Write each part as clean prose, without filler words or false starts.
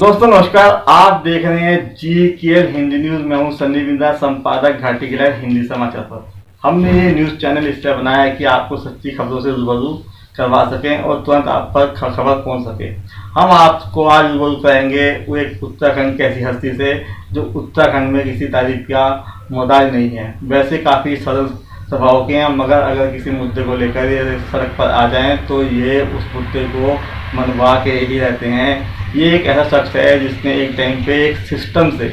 दोस्तों नमस्कार, आप देख रहे हैं GKL हिंदी न्यूज। मैं हूं संदीप बिंदा, संपादक घाटी किला हिंदी समाचार पर। हमने ये न्यूज चैनल इसलिए बनाया है कि आपको सच्ची खबरों से रूबरू करवा सकें और तुरंत आप पर खबर पहुंच सके। हम आपको आज रूबरू कराएंगे वो एक उत्तराखंड की ऐसी हस्ती से जो उत्तराखंड में किसी तारीफ का मोहताज नहीं है। वैसे काफ़ी सरल स्वभाव के हैं, मगर अगर किसी मुद्दे को लेकर ये सड़क पर आ जाएं तो ये उस मुद्दे को मनवा के ही रहते हैं। ये एक ऐसा शख्स है जिसने एक टाइम पे एक सिस्टम से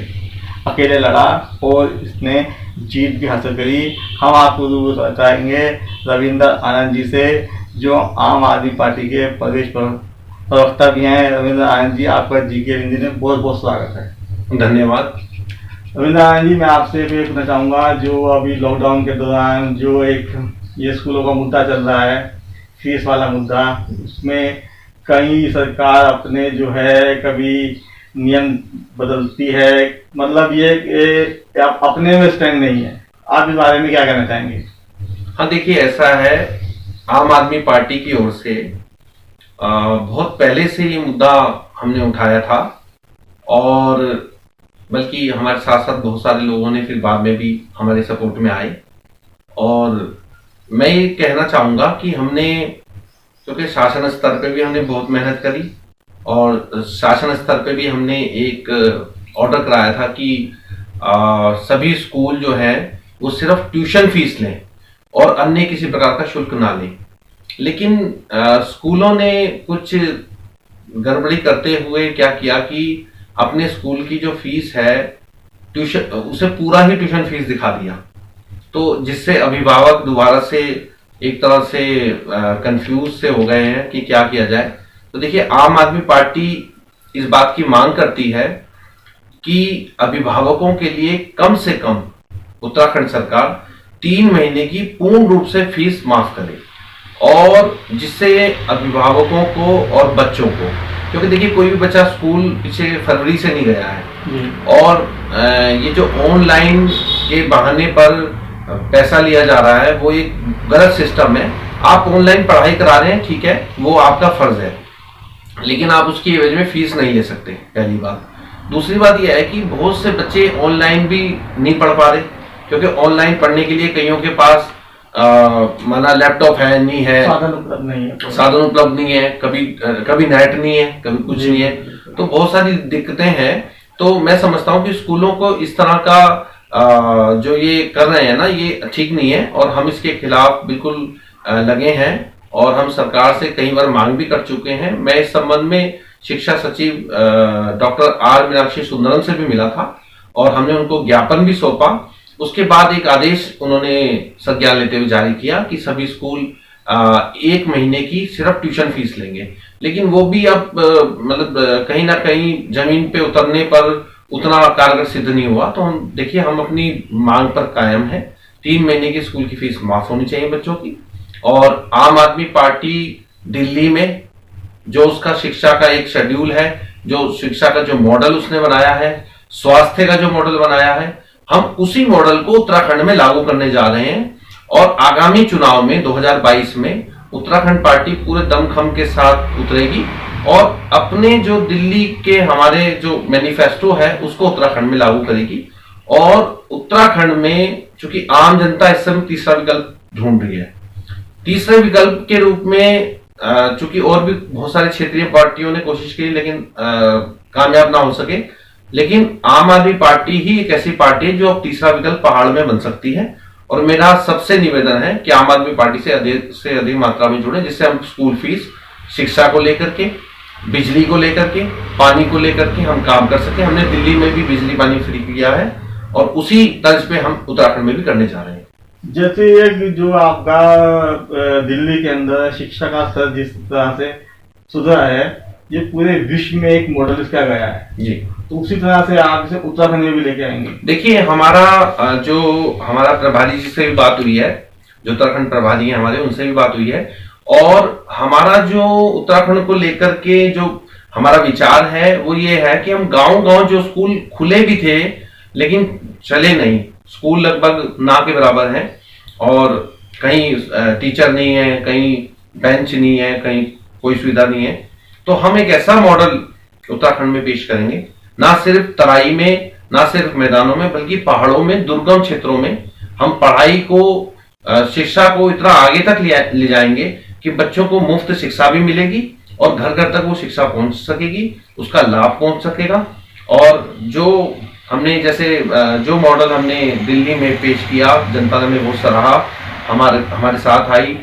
अकेले लड़ा और इसने जीत भी हासिल करी। हम आपको बताएंगे रविंद्र आनंद जी से, जो आम आदमी पार्टी के प्रदेश प्रवक्ता भी हैं। रविंद्र आनंद जी, आपका GKL हिंदी में बहुत बहुत स्वागत है। धन्यवाद। रविंद्र आनंद जी, मैं आपसे भी पूछना चाहूँगा, जो अभी लॉकडाउन के दौरान जो एक ये स्कूलों का मुद्दा चल रहा है, फीस वाला मुद्दा, उसमें कहीं सरकार अपने जो है कभी नियम बदलती है, मतलब ये अपने में स्टैंड नहीं है। आप इस बारे में क्या कहना चाहेंगे? हाँ देखिए, ऐसा है, आम आदमी पार्टी की ओर से बहुत पहले से ये मुद्दा हमने उठाया था और बल्कि हमारे साथ साथ बहुत सारे लोगों ने फिर बाद में भी हमारे सपोर्ट में आए। और मैं ये कहना चाहूँगा कि हमने, क्योंकि शासन स्तर पे भी हमने बहुत मेहनत करी और शासन स्तर पे भी हमने एक ऑर्डर कराया था कि सभी स्कूल जो है वो सिर्फ ट्यूशन फीस लें और अन्य किसी प्रकार का शुल्क ना लें। लेकिन स्कूलों ने कुछ गड़बड़ी करते हुए क्या किया कि अपने स्कूल की जो फीस है ट्यूशन, उसे पूरा ही ट्यूशन फीस दिखा दिया, तो जिससे अभिभावक दोबारा से एक तरह से कंफ्यूज से हो गए हैं कि क्या किया जाए। तो देखिए, आम आदमी पार्टी इस बात की मांग करती है कि अभिभावकों के लिए कम से कम उत्तराखंड सरकार 3 महीने की पूर्ण रूप से फीस माफ करे, और जिससे अभिभावकों को और बच्चों को, क्योंकि देखिए कोई भी बच्चा स्कूल पिछले फरवरी से नहीं गया है और ये जो ऑनलाइन के बहाने पर पैसा लिया जा रहा है वो एक गलत सिस्टम है। आप ऑनलाइन पढ़ाई करा रहे हैं, ठीक है, वो आपका फर्ज है, लेकिन आप उसकी एवज में फीस नहीं ले सकते, पहली बात। दूसरी बात यह है कि बहुत से बच्चे ऑनलाइन भी नहीं पढ़ पा रहे, क्योंकि ऑनलाइन पढ़ने के लिए कईयों के पास माना लैपटॉप है नहीं है, साधन उपलब्ध नहीं है, कभी नेट नहीं है, कभी कुछ नहीं है, तो बहुत सारी दिक्कतें हैं। तो मैं समझता हूँ कि स्कूलों को इस तरह का जो ये कर रहे हैं ना, ये ठीक नहीं है और हम इसके खिलाफ बिल्कुल लगे हैं और हम सरकार से कई बार मांग भी कर चुके हैं। मैं इस संबंध में शिक्षा सचिव डॉक्टर R मीनाक्षी सुंदरम से भी मिला था और हमने उनको ज्ञापन भी सौंपा। उसके बाद एक आदेश उन्होंने संज्ञान लेते हुए जारी किया कि सभी स्कूल 1 महीने की सिर्फ ट्यूशन फीस लेंगे, लेकिन वो भी अब मतलब कहीं ना कहीं जमीन पे उतरने पर उतना कारगर सिद्ध नहीं हुआ। तो हम देखिए, हम अपनी मांग पर कायम है, 3 महीने की स्कूल की फीस माफ होनी चाहिए बच्चों की। और आम आदमी पार्टी दिल्ली में जो उसका शिक्षा का एक शेड्यूल है, जो शिक्षा का जो मॉडल उसने बनाया है, स्वास्थ्य का जो मॉडल बनाया है, हम उसी मॉडल को उत्तराखंड में लागू करने जा रहे हैं। और आगामी चुनाव में 2022 में उत्तराखंड पार्टी पूरे दमखम के साथ उतरेगी और अपने जो दिल्ली के हमारे जो मैनिफेस्टो है उसको उत्तराखंड में लागू करेगी। और उत्तराखंड में चूंकि आम जनता इस समय तीसरा विकल्प ढूंढ रही है, तीसरे विकल्प के रूप में चूंकि और भी बहुत सारी क्षेत्रीय पार्टियों ने कोशिश की लेकिन कामयाब ना हो सके, लेकिन आम आदमी पार्टी ही एक ऐसी पार्टी है जो अब तीसरा विकल्प पहाड़ में बन सकती है। और मेरा सबसे निवेदन है कि आम आदमी पार्टी से अधिक मात्रा में जुड़े, जिससे हम स्कूल फीस, शिक्षा को लेकर के, बिजली को लेकर के, पानी को लेकर के हम काम कर सके। हमने दिल्ली में भी बिजली पानी फ्री किया है और उसी तर्ज पे हम उत्तराखंड में भी करने जा रहे हैं। जैसे ये जो आपका दिल्ली के अंदर शिक्षा का स्तर जिस तरह से सुधरा है, ये पूरे विश्व में एक मॉडल इसका गया है जी, तो उसी तरह से आप इसे उत्तराखंड में भी लेके आएंगे? देखिए, हमारा प्रभारी जी से भी बात हुई है, जो उत्तराखंड प्रभारी है हमारे, उनसे भी बात हुई है। और हमारा जो उत्तराखंड को लेकर के जो हमारा विचार है वो ये है कि हम गांव-गांव जो स्कूल खुले भी थे लेकिन चले नहीं, स्कूल लगभग ना के बराबर हैं और कहीं टीचर नहीं है, कहीं बेंच नहीं है, कहीं कोई सुविधा नहीं है, तो हम एक ऐसा मॉडल उत्तराखंड में पेश करेंगे। ना सिर्फ तराई में, ना सिर्फ मैदानों में, बल्कि पहाड़ों में, दुर्गम क्षेत्रों में हम पढ़ाई को, शिक्षा को इतना आगे तक ले जाएंगे कि बच्चों को मुफ्त शिक्षा भी मिलेगी और घर घर तक वो शिक्षा पहुंच सकेगी, उसका लाभ पहुंच सकेगा। और जो हमने जैसे जो मॉडल हमने दिल्ली में पेश किया, जनता ने वो सराहा, हमारे साथ आई।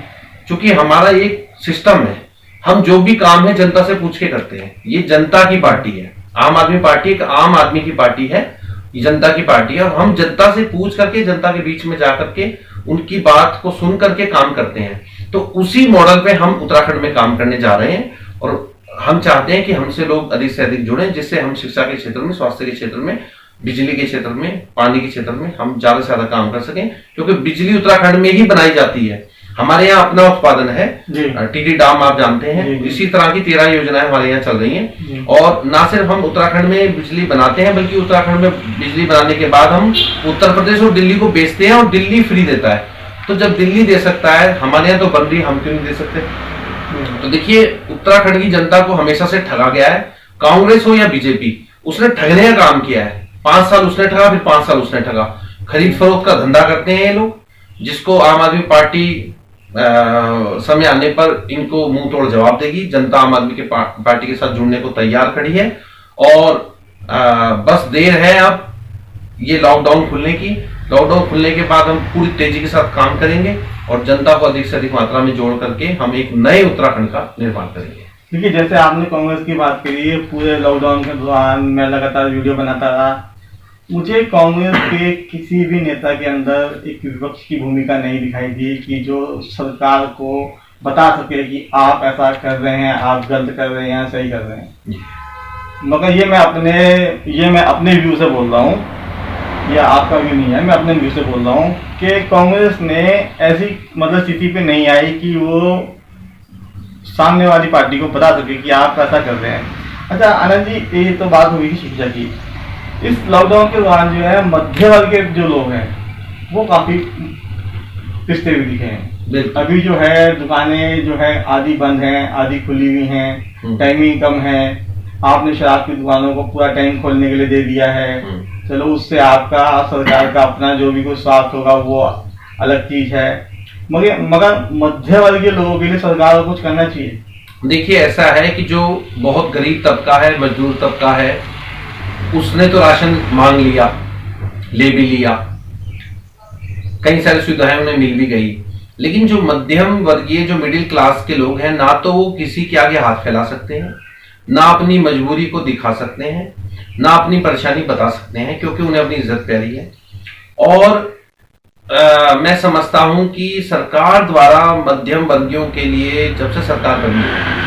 चूंकि हमारा एक सिस्टम है, हम जो भी काम है जनता से पूछ के करते हैं। ये जनता की पार्टी है, आम आदमी पार्टी एक आम आदमी की पार्टी है, जनता की पार्टी है। और हम जनता से पूछ करके, जनता के बीच में जाकर के उनकी बात को सुन करके काम करते हैं। तो उसी मॉडल पे हम उत्तराखंड में काम करने जा रहे हैं और हम चाहते हैं कि हमसे लोग अधिक से अधिक जुड़ें, जिससे हम शिक्षा के क्षेत्र में, स्वास्थ्य के क्षेत्र में, बिजली के क्षेत्र में, पानी के क्षेत्र में हम ज्यादा से ज्यादा काम कर सकें। क्योंकि बिजली उत्तराखंड में ही बनाई जाती है, हमारे यहाँ अपना उत्पादन है। टीटी डाम आप जानते हैं, इसी तरह की 13 योजनाएं हमारे यहाँ चल रही हैं। और ना सिर्फ हम उत्तराखंड में बिजली बनाते हैं, बल्कि उत्तराखंड में बिजली बनाने के बाद हम उत्तर प्रदेश और दिल्ली को बेचते हैं और दिल्ली फ्री देता है। तो जब दिल्ली दे सकता है, हमारे यहाँ तो बन रही, हम क्यों नहीं दे सकते? तो देखिए, उत्तराखंड की जनता को हमेशा से ठगा गया है, कांग्रेस हो या बीजेपी, उसने ठगने का काम किया है। 5 साल उसने ठगा, फिर 5 साल उसने ठगा। खरीद फरोख्त का धंधा करते हैं ये लोग, जिसको आम आदमी पार्टी समय आने पर इनको मुंह तोड़ जवाब देगी। जनता आम आदमी के पार्टी के साथ जुड़ने को तैयार खड़ी है और बस देर है अब ये लॉकडाउन खुलने की। लॉकडाउन खुलने के बाद हम पूरी तेजी के साथ काम करेंगे और जनता को अधिक से अधिक मात्रा में जोड़ करके हम एक नए उत्तराखंड का निर्माण करेंगे। देखिए, जैसे आपने कांग्रेस की बात करी है, पूरे लॉकडाउन के दौरान मैं लगातार वीडियो बनाता रहा। मुझे कांग्रेस के किसी भी नेता के अंदर एक विपक्ष की भूमिका नहीं दिखाई दी कि जो सरकार को बता सके कि आप ऐसा कर रहे हैं, आप गलत कर रहे हैं, सही कर रहे हैं। मगर ये मैं अपने व्यू से बोल रहा हूँ, या आपका व्यू नहीं है, मैं अपने व्यू से बोल रहा हूँ कि कांग्रेस ने ऐसी मतलब स्थिति पे नहीं आई कि वो सामने वाली पार्टी को बता सके कि आप ऐसा कर रहे हैं। अच्छा आनंद जी, ये तो बात हुई शिक्षा की। इस लॉकडाउन के दौरान जो है मध्य वर्ग के जो लोग हैं वो काफी पिछते हुए दिखे हैं। अभी जो है दुकानें जो है आधी बंद हैं, आधी खुली हुई हैं, टाइमिंग कम है। आपने शराब की दुकानों को पूरा टाइम खोलने के लिए दे दिया है। चलो, उससे आपका सरकार का अपना जो भी कोई स्वार्थ होगा वो अलग चीज है, मगर मध्य वर्गीय लोगों के लिए सरकार को कुछ करना चाहिए। देखिए, ऐसा है कि जो बहुत गरीब तबका है, मजदूर तबका है, उसने तो राशन मांग लिया, ले भी लिया, कई सारी सुविधाएं उन्हें मिल भी गई। लेकिन जो मध्यम वर्गीय, जो मिडिल क्लास के लोग हैं, ना तो वो किसी के आगे हाथ फैला सकते हैं, ना अपनी मजबूरी को दिखा सकते हैं, ना अपनी परेशानी बता सकते हैं, क्योंकि उन्हें अपनी इज्जत प्यारी है। और मैं समझता हूं कि सरकार द्वारा मध्यम वर्गियों के लिए जब से सरकार बनी है,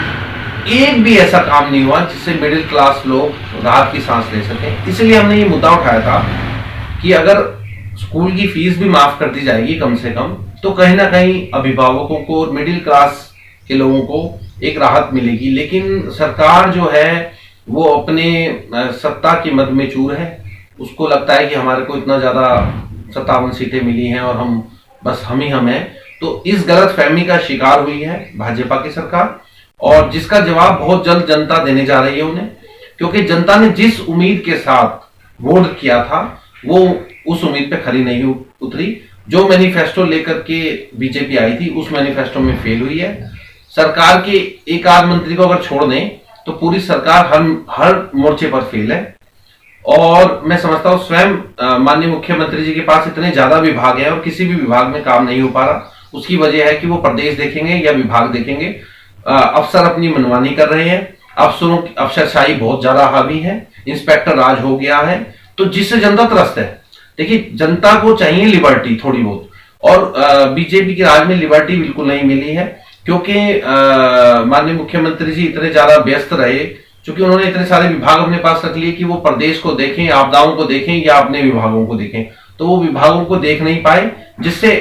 एक भी ऐसा काम नहीं हुआ जिससे मिडिल क्लास लोग राहत की सांस ले सके। इसलिए हमने ये मुद्दा उठाया था कि अगर स्कूल की फीस भी माफ कर दी जाएगी कम से कम, तो कहीं ना कहीं अभिभावकों को और मिडिल क्लास के लोगों को एक राहत मिलेगी। लेकिन सरकार जो है वो अपने सत्ता की मद में चूर है। उसको लगता है कि हमारे को इतना ज्यादा 57 सीटें मिली हैं और हम ही हैं। तो इस गलत फहमी का शिकार हुई है भाजपा की सरकार, और जिसका जवाब बहुत जल्द जनता देने जा रही है उन्हें। क्योंकि जनता ने जिस उम्मीद के साथ वोट किया था वो उस उम्मीद पे खरी नहीं उतरी। जो मैनिफेस्टो लेकर के बीजेपी आई थी उस मैनिफेस्टो में फेल हुई है। सरकार के एक आध मंत्री को अगर छोड़ दें तो पूरी सरकार हर मोर्चे पर फेल है। और मैं समझता हूँ स्वयं माननीय मुख्यमंत्री जी के पास इतने ज्यादा विभाग हैं और किसी भी विभाग में काम नहीं हो पा रहा। उसकी वजह है कि वो प्रदेश देखेंगे या विभाग देखेंगे, अफसर अपनी मनमानी कर रहे हैं, अफसरशाही बहुत ज्यादा हावी है, इंस्पेक्टर राज हो गया है, तो जिससे जनता त्रस्त है। देखिए, जनता को चाहिए लिबर्टी थोड़ी बहुत, और बीजेपी के राज में लिबर्टी बिल्कुल नहीं मिली है। क्योंकि माननीय मुख्यमंत्री जी इतने ज्यादा व्यस्त रहे, क्योंकि उन्होंने इतने सारे विभाग अपने पास रख लिए कि वो प्रदेश को देखें, आपदाओं को देखें या अपने विभागों को देखें, तो वो विभागों को देख नहीं पाए, जिससे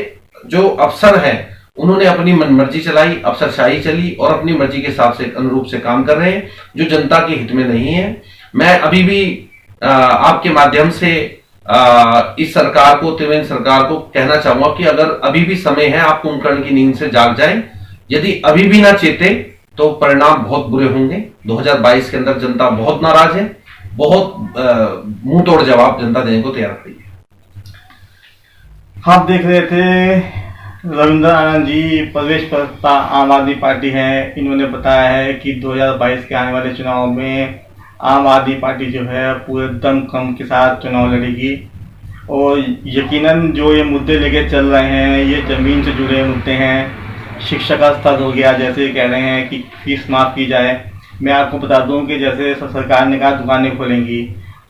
जो अफसर हैं उन्होंने अपनी मनमर्जी चलाई, अफसरशाही चली और अपनी मर्जी के हिसाब से अनुरूप से काम कर रहे हैं, जो जनता के हित में नहीं है। मैं अभी भी आपके माध्यम से इस सरकार को, त्रिवेंद्र सरकार को कहना चाहूंगा कि अगर अभी भी समय है, आप कुंभकर्ण की नींद से जाग जाएं। यदि अभी भी ना चेते तो परिणाम बहुत बुरे होंगे। 2022 के अंदर जनता बहुत नाराज है, बहुत मुंह तोड़ जवाब जनता देने को तैयार खड़ी है। आप देख रहे थे रविंद्र आनंद जी, प्रदेश प्रवक्ता आम आदमी पार्टी है। इन्होंने बताया है कि 2022 के आने वाले चुनाव में आम आदमी पार्टी जो है पूरे दमखम के साथ चुनाव लड़ेगी और यकीनन जो ये मुद्दे लेके चल रहे हैं ये ज़मीन से जुड़े मुद्दे हैं। शिक्षा का स्तर हो गया, जैसे कह रहे हैं कि फीस माफ़ की जाए। मैं आपको बता दूं कि जैसे सरकार ने कहा दुकानें खोलेंगी,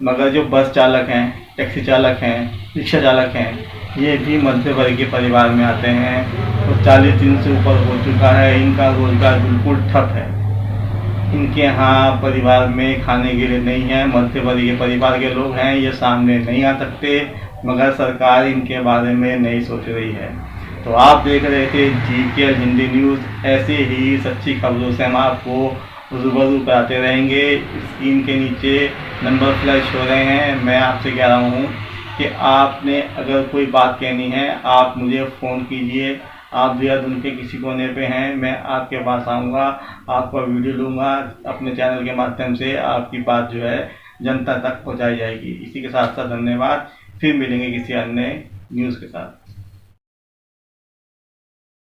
मगर जो बस चालक हैं, टैक्सी चालक हैं, रिक्शा चालक हैं, ये भी मध्य वर्ग के परिवार में आते हैं और 40 दिन से ऊपर हो चुका है, इनका रोजगार बिल्कुल ठप है। इनके यहाँ परिवार में खाने के लिए नहीं है, मध्य वर्ग के परिवार के लोग हैं, ये सामने नहीं आ सकते, मगर सरकार इनके बारे में नहीं सोच रही है। तो आप देख रहे थे GKL हिंदी न्यूज़। ऐसे ही सच्ची खबरों से हम आपको रूबरू कराते रहेंगे। स्क्रीन के नीचे नंबर फ्लैश हो रहे हैं। मैं आपसे कह रहा हूँ कि आपने अगर कोई बात कहनी है आप मुझे फ़ोन कीजिए। आप देहरादून के किसी कोने पे हैं, मैं आपके पास आऊँगा, आपका वीडियो लूँगा, अपने चैनल के माध्यम से आपकी बात जो है जनता तक पहुँचाई जाएगी। इसी के साथ साथ धन्यवाद। फिर मिलेंगे किसी अन्य न्यूज़ के साथ।